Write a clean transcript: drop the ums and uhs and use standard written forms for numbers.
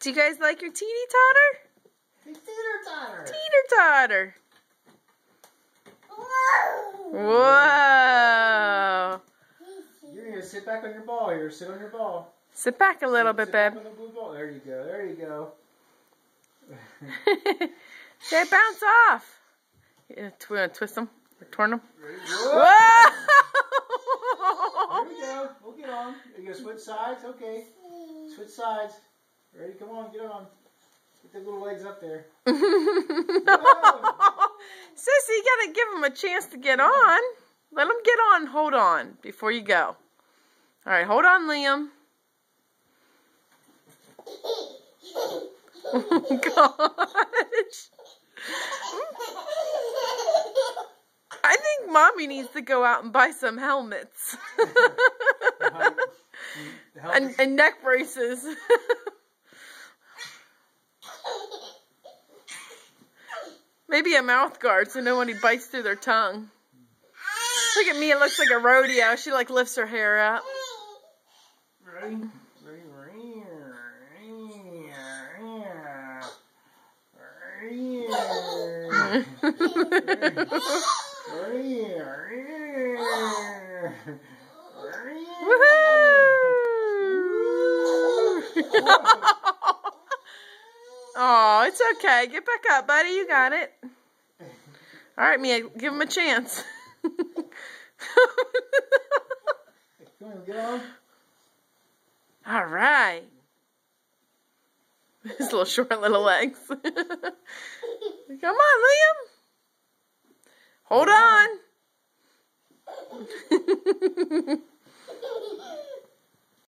Do you guys like your teeter-totter? Teeter-totter. Teeter-totter. Whoa. You're going to sit back on your ball here. Sit on your ball. Sit back a little bit, babe. On the blue ball. There you go. There you go. Say bounce off. Yeah, twist them. Or turn them. Whoa! Whoa! There we go. We'll get on. You going to switch sides? Okay. Switch sides. Ready? Come on. Get on. Get the little legs up there. Sissy, you gotta give them a chance to get on. Let them get on. Hold on before you go. All right, hold on, Liam. Oh, gosh. I think Mommy needs to go out and buy some helmets. and neck braces. Maybe a mouth guard so nobody bites through their tongue. Look at me, it looks like a rodeo. She like lifts her hair up. Ready? Oh, it's okay. Get back up, buddy. You got it. All right, Mia, give him a chance. Come on, get on. All right. His little short little legs. Come on, Liam. Hold on.